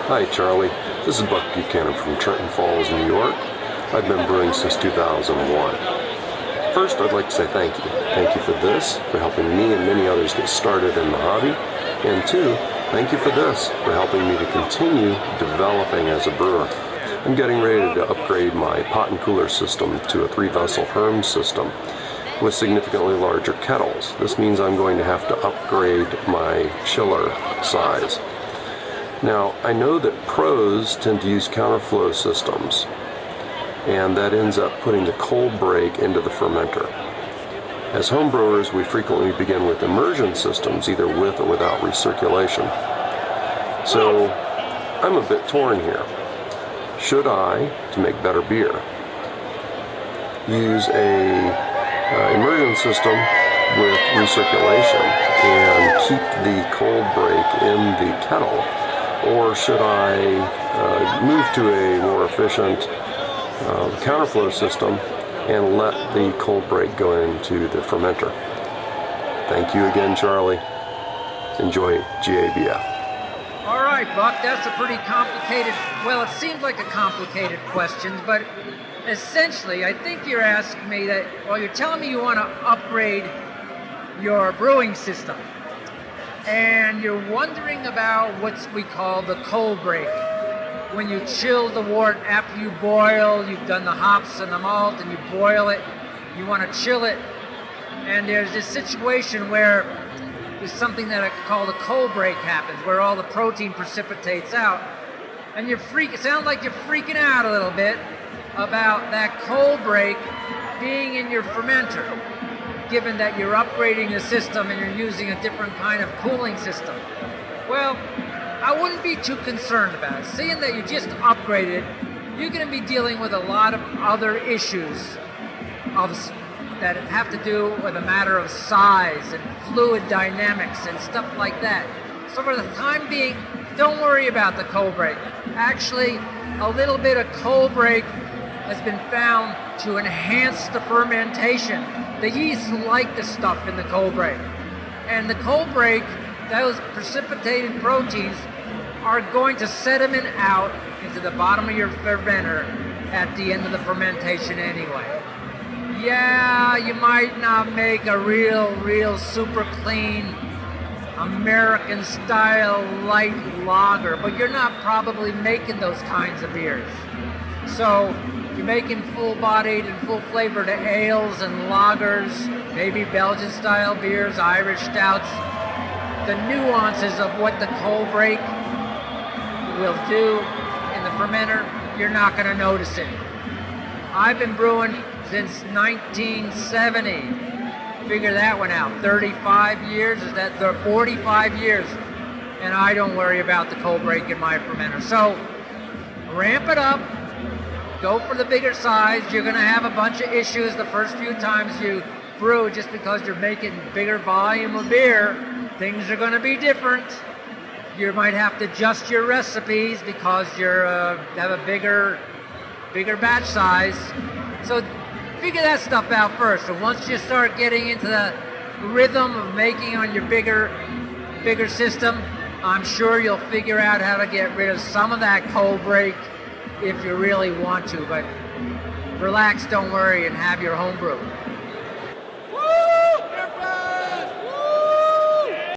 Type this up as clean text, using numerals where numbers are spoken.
Hi Charlie, this is Buck Buchanan from Trenton Falls, New York. I've been brewing since 2001. First, I'd like to say thank you. Thank you for this, for helping me and many others get started in the hobby. And two, thank you for this, for helping me to continue developing as a brewer. I'm getting ready to upgrade my pot and cooler system to a 3-vessel Herm system with significantly larger kettles. This means I'm going to have to upgrade my chiller size. Now, I know that pros tend to use counterflow systems, and that ends up putting the cold break into the fermenter. As home brewers, we frequently begin with immersion systems, either with or without recirculation. So, I'm a bit torn here. Should I, to make better beer, use a immersion system with recirculation and keep the cold break in the kettle? Or should I move to a more efficient counterflow system and let the cold break go into the fermenter? Thank you again, Charlie. Enjoy GABF. All right, Buck, that's a pretty complicated, well, it seems like a complicated question, but essentially, I think you're asking me that, well, you're telling me you want to upgrade your brewing system. And you're wondering about what we call the cold break. When you chill the wort after you boil, you've done the hops and the malt and you boil it, you want to chill it. And there's this situation where there's something that I call the cold break happens, where all the protein precipitates out. And it sounds like you're freaking out a little bit about that cold break being in your fermenter, given that you're upgrading the system and you're using a different kind of cooling system. Well, I wouldn't be too concerned about it. Seeing that you just upgraded, you're going to be dealing with a lot of other issues that have to do with a matter of size and fluid dynamics and stuff like that. So for the time being, don't worry about the cold break. Actually, a little bit of cold break has been found to enhance the fermentation. The yeast like the stuff in the cold break. And the cold break, those precipitated proteins are going to sediment out into the bottom of your fermenter at the end of the fermentation anyway. Yeah, you might not make a real super clean American style light lager, but you're not probably making those kinds of beers. So you're making full-bodied and full-flavored ales and lagers, maybe Belgian-style beers, Irish stouts. The nuances of what the cold break will do in the fermenter, you're not going to notice it. I've been brewing since 1970. Figure that one out. 35 years, is that 45 years? And I don't worry about the cold break in my fermenter. So ramp it up. Go for the bigger size. You're going to have a bunch of issues the first few times you brew just because you're making bigger volume of beer. Things are going to be different. You might have to adjust your recipes because you have a bigger batch size. So figure that stuff out first. And once you start getting into the rhythm of making on your bigger system, I'm sure you'll figure out how to get rid of some of that cold break if you really want to, but relax, don't worry, and have your home brew.